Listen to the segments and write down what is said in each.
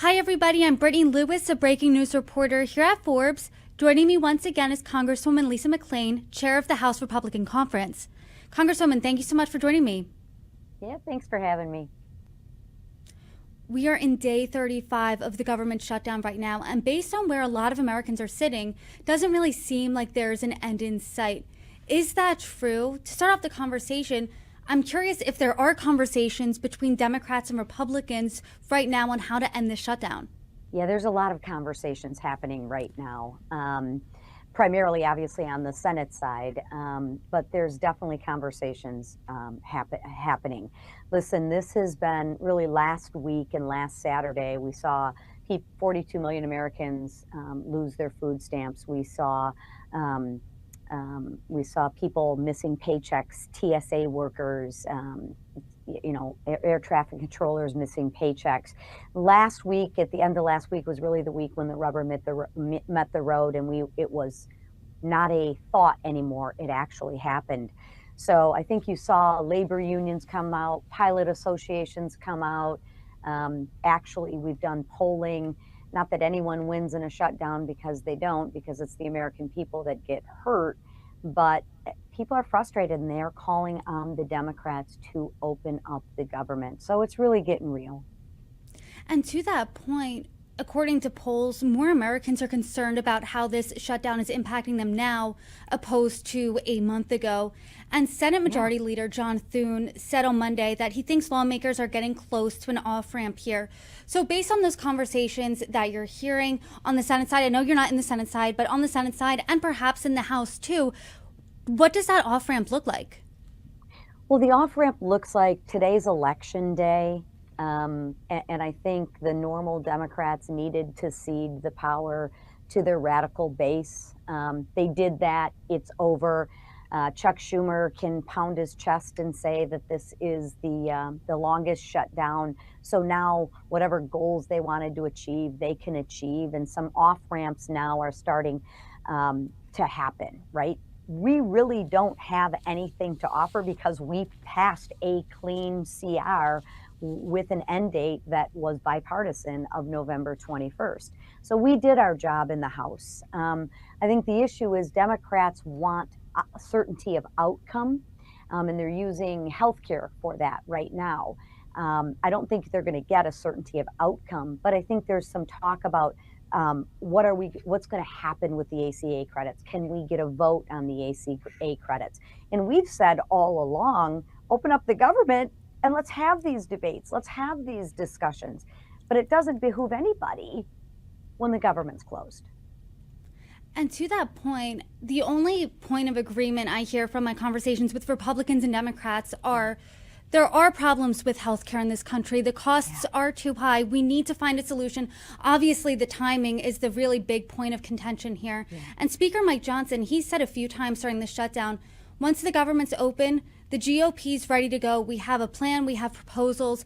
Hi, everybody. I'm Brittany Lewis, a breaking news reporter here at Forbes. Joining me once again is Congresswoman Lisa McClain, chair of the House Republican Conference. Congresswoman, thank you so much for joining me. Yeah, thanks for having me. We are in day 35 of the government shutdown right now, and based on where a lot of Americans are sitting, doesn't really seem like there's an end in sight. Is that true? To start off the conversation, I'm curious if there are conversations between Democrats and Republicans right now on how to end this shutdown. Yeah, there's a lot of conversations happening right now, primarily, obviously, on the Senate side, but there's definitely conversations happening. Listen, this has been really last week and last Saturday, we saw 42 million Americans lose their food stamps. We saw people missing paychecks, TSA workers, air traffic controllers missing paychecks. Last week, at the end of last week, was really the week when the rubber met the road, and it was not a thought anymore. It actually happened. So I think you saw labor unions come out, pilot associations come out. Actually, we've done polling. Not that anyone wins in a shutdown, because they don't, because it's the American people that get hurt. But people are frustrated, and they're calling on the Democrats to open up the government. So it's really getting real. And to that point, according to polls, more Americans are concerned about how this shutdown is impacting them now opposed to a month ago. And Senate Majority Leader John Thune said on Monday that he thinks lawmakers are getting close to an off-ramp here. So based on those conversations that you're hearing on the Senate side, I know you're not in the Senate side, but on the Senate side and perhaps in the House too, what does that off-ramp look like? Well, the off-ramp looks like today's election day. And I think the normal Democrats needed to cede the power to their radical base. They did that. It's over. Chuck Schumer can pound his chest and say that this is the longest shutdown. So now whatever goals they wanted to achieve, they can achieve. And some off-ramps now are starting to happen, right? We really don't have anything to offer because we passed a clean CR with an end date that was bipartisan of November 21st. So we did our job in the House. I think the issue is Democrats want certainty of outcome, and they're using healthcare for that right now. I don't think they're going to get a certainty of outcome, but I think there's some talk about what's going to happen with the ACA credits? Can we get a vote on the ACA credits? And we've said all along, open up the government and let's have these debates. Let's have these discussions. But it doesn't behoove anybody when the government's closed. And to that point, the only point of agreement I hear from my conversations with Republicans and Democrats are there are problems with healthcare in this country. The costs are too high. We need to find a solution. Obviously, the timing is the really big point of contention here. And Speaker Mike Johnson, he said a few times during the shutdown, once the government's open, the GOP's ready to go. We have a plan. We have proposals.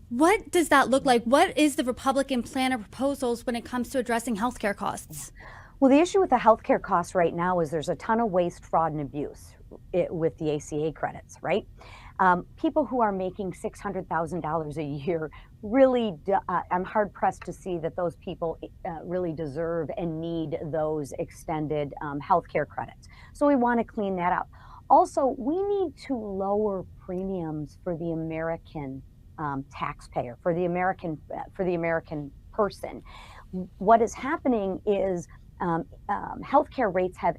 What does that look like? What is the Republican plan or proposals when it comes to addressing healthcare costs? Well, the issue with the healthcare costs right now is there's a ton of waste, fraud, and abuse with the ACA credits, right? People who are making $600,000 a year really, I'm hard pressed to see that those people really deserve and need those extended healthcare credits. So we want to clean that up. Also, we need to lower premiums for the American taxpayer, for the American person. What is happening is healthcare rates have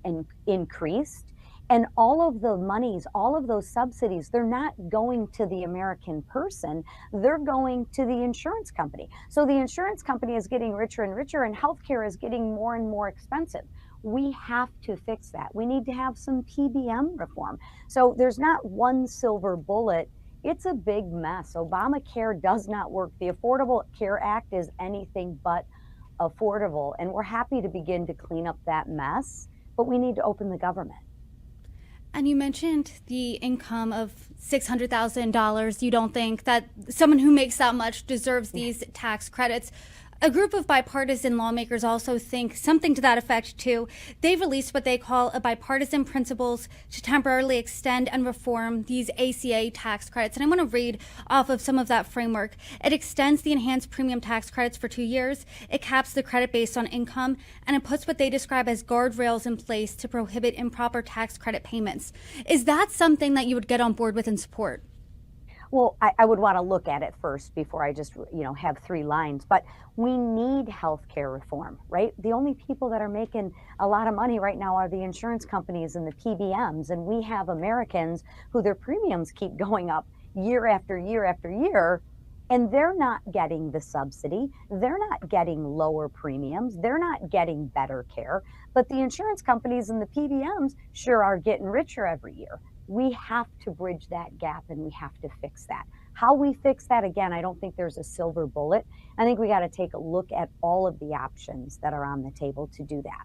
increased. And all of the monies, all of those subsidies, they're not going to the American person, they're going to the insurance company. So the insurance company is getting richer and richer, and healthcare is getting more and more expensive. We have to fix that. We need to have some PBM reform. So there's not one silver bullet. It's a big mess. Obamacare does not work. The Affordable Care Act is anything but affordable. And we're happy to begin to clean up that mess, but we need to open the government. And you mentioned the income of $600,000. You don't think that someone who makes that much deserves these tax credits. A group of bipartisan lawmakers also think something to that effect, too. They released what they call a bipartisan principles to temporarily extend and reform these ACA tax credits. And I want to read off of some of that framework. It extends the enhanced premium tax credits for 2 years. It caps the credit based on income, and it puts what they describe as guardrails in place to prohibit improper tax credit payments. Is that something that you would get on board with and support? Well, I would want to look at it first before I just, have 3 lines. But we need healthcare reform, right? The only people that are making a lot of money right now are the insurance companies and the PBMs. And we have Americans who their premiums keep going up year after year after year. And they're not getting the subsidy. They're not getting lower premiums. They're not getting better care. But the insurance companies and the PBMs sure are getting richer every year. We have to bridge that gap and we have to fix that. How we fix that, again, I don't think there's a silver bullet. I think we got to take a look at all of the options that are on the table to do that.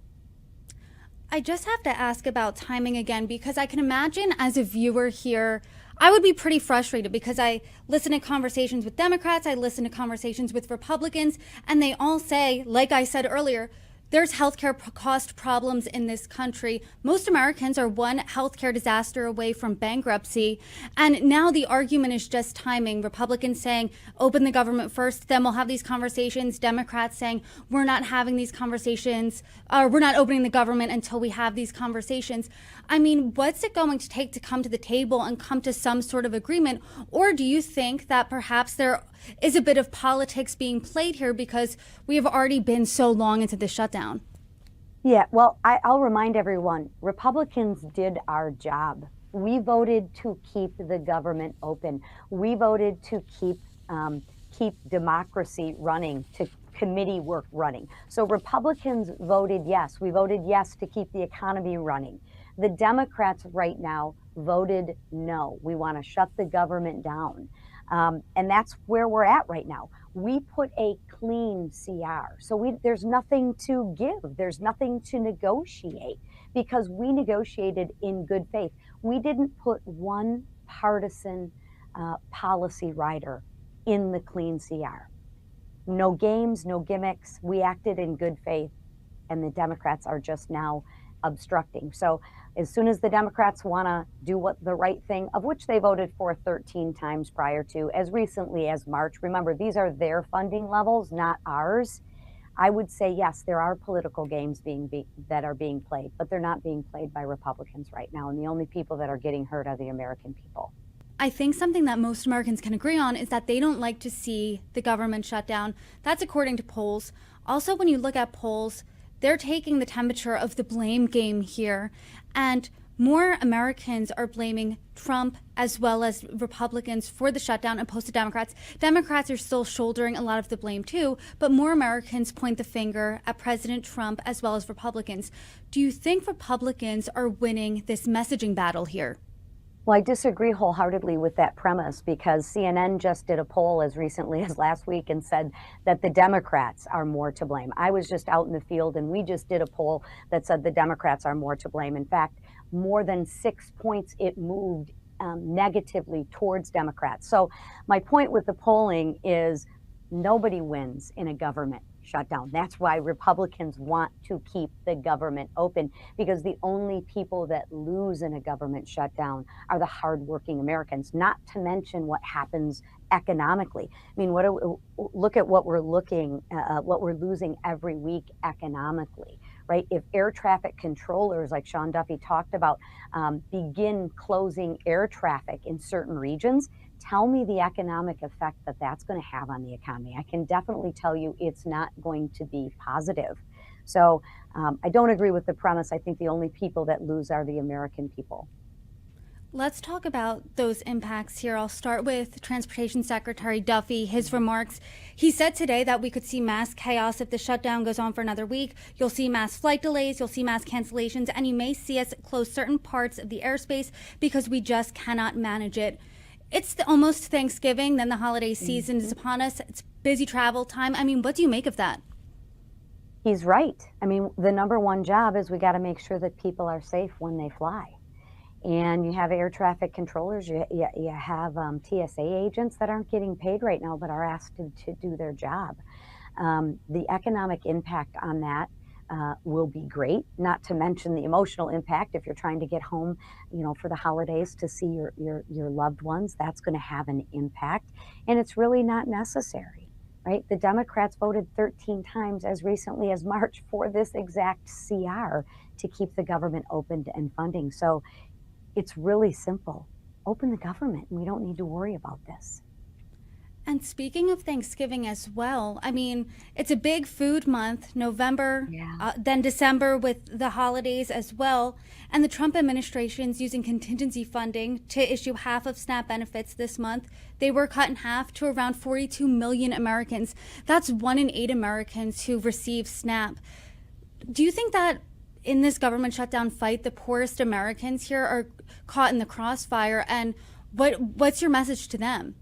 I just have to ask about timing again, because I can imagine as a viewer here, I would be pretty frustrated because I listen to conversations with Democrats, I listen to conversations with Republicans, and they all say, like I said earlier, there's healthcare cost problems in this country. Most Americans are one healthcare disaster away from bankruptcy. And now the argument is just timing. Republicans saying, open the government first, then we'll have these conversations. Democrats saying, we're not having these conversations, or we're not opening the government until we have these conversations. I mean, what's it going to take to come to the table and come to some sort of agreement? Or do you think that perhaps there is a bit of politics being played here because we have already been so long into the shutdown? Yeah, well, I'll remind everyone, Republicans did our job. We voted to keep the government open. We voted to keep democracy running, to committee work running. So Republicans voted yes. We voted yes to keep the economy running. The Democrats right now voted no. We want to shut the government down. And that's where we're at right now. We put a clean CR. So there's nothing to give. There's nothing to negotiate because we negotiated in good faith. We didn't put one partisan policy rider in the clean CR. No games, no gimmicks. We acted in good faith, and the Democrats are just now obstructing. So as soon as the Democrats want to do the right thing, of which they voted for 13 times prior to, as recently as March, remember, these are their funding levels, not ours. I would say, yes, there are political games that are being played, but they're not being played by Republicans right now. And the only people that are getting hurt are the American people. I think something that most Americans can agree on is that they don't like to see the government shut down. That's according to polls. Also, when you look at polls, they're taking the temperature of the blame game here. And more Americans are blaming Trump as well as Republicans for the shutdown opposed to Democrats. Democrats are still shouldering a lot of the blame too, but more Americans point the finger at President Trump as well as Republicans. Do you think Republicans are winning this messaging battle here? Well, I disagree wholeheartedly with that premise because CNN just did a poll as recently as last week and said that the Democrats are more to blame. I was just out in the field and we just did a poll that said the Democrats are more to blame. In fact, more than 6 points it moved negatively towards Democrats. So my point with the polling is nobody wins in a government shutdown. That's why Republicans want to keep the government open, because the only people that lose in a government shutdown are the hardworking Americans, not to mention what happens economically. I mean, look at what we're losing every week economically, right? If air traffic controllers, like Sean Duffy talked about, begin closing air traffic in certain regions, tell me the economic effect that that's going to have on the economy. I can definitely tell you it's not going to be positive. So I don't agree with the premise. I think the only people that lose are the American people. Let's talk about those impacts here. I'll start with Transportation Secretary Duffy, his remarks. He said today that we could see mass chaos if the shutdown goes on for another week. You'll see mass flight delays, you'll see mass cancellations, and you may see us close certain parts of the airspace because we just cannot manage it. It's almost Thanksgiving, then the holiday season is upon us. It's busy travel time. I mean, what do you make of that? He's right. I mean, the number one job is we got to make sure that people are safe when they fly. And you have air traffic controllers, you have TSA agents that aren't getting paid right now but are asked to do their job. The economic impact on that will be great, not to mention the emotional impact if you're trying to get home, for the holidays to see your loved ones. That's going to have an impact, and it's really not necessary, right? The Democrats voted 13 times as recently as March for this exact CR to keep the government open and funding. So it's really simple. Open the government, and we don't need to worry about this. And speaking of Thanksgiving as well, I mean, it's a big food month, November, Yeah. then December with the holidays as well. And the Trump administration's using contingency funding to issue half of SNAP benefits this month. They were cut in half to around 42 million Americans. That's 1 in 8 Americans who receive SNAP. Do you think that in this government shutdown fight, the poorest Americans here are caught in the crossfire? And what's your message to them?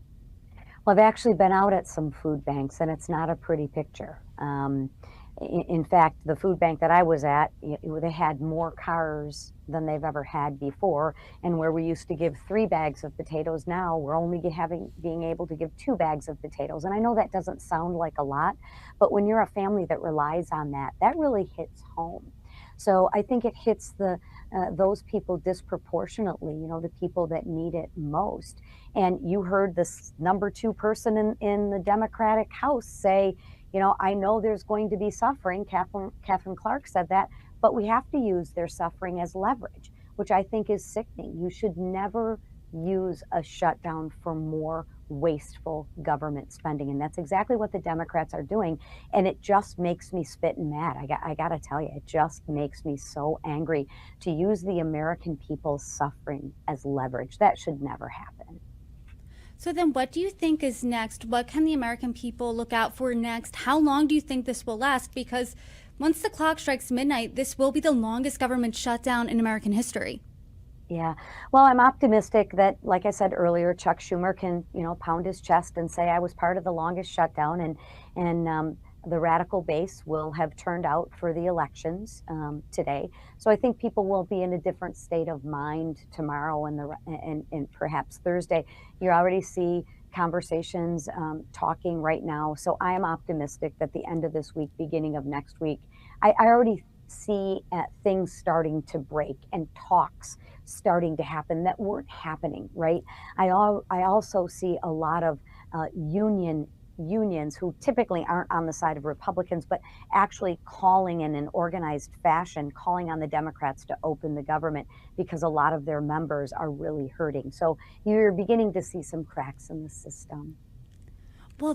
Well, I've actually been out at some food banks, and it's not a pretty picture. In fact, the food bank that I was at, they had more cars than they've ever had before. And where we used to give 3 bags of potatoes, now we're only being able to give 2 bags of potatoes. And I know that doesn't sound like a lot, but when you're a family that relies on that, that really hits home. So I think it hits those people disproportionately, the people that need it most. And you heard this number 2 person in the Democratic House say, I know there's going to be suffering. Catherine Clark said that, but we have to use their suffering as leverage, which I think is sickening. You should never use a shutdown for more wasteful government spending. And that's exactly what the Democrats are doing. And it just makes me spit and mad. I got to tell you, it just makes me so angry to use the American people's suffering as leverage. That should never happen. So then what do you think is next? What can the American people look out for next? How long do you think this will last? Because once the clock strikes midnight, this will be the longest government shutdown in American history. Yeah. Well, I'm optimistic that, like I said earlier, Chuck Schumer can, pound his chest and say I was part of the longest shutdown, and the radical base will have turned out for the elections today. So I think people will be in a different state of mind tomorrow and perhaps Thursday. You already see conversations talking right now. So I am optimistic that the end of this week, beginning of next week, I already see things starting to break and talks starting to happen that weren't happening, right? I also see a lot of unions who typically aren't on the side of Republicans, but actually calling in an organized fashion, calling on the Democrats to open the government because a lot of their members are really hurting. So you're beginning to see some cracks in the system. Well,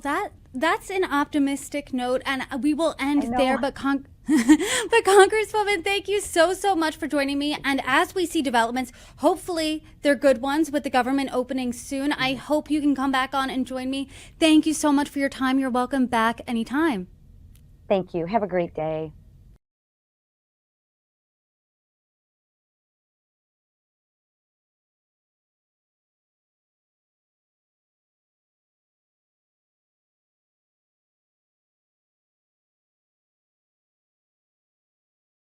that's an optimistic note, and we will end there. But Congresswoman, thank you so much for joining me. And as we see developments, hopefully they're good ones with the government opening soon. I hope you can come back on and join me. Thank you so much for your time. You're welcome back anytime. Thank you. Have a great day.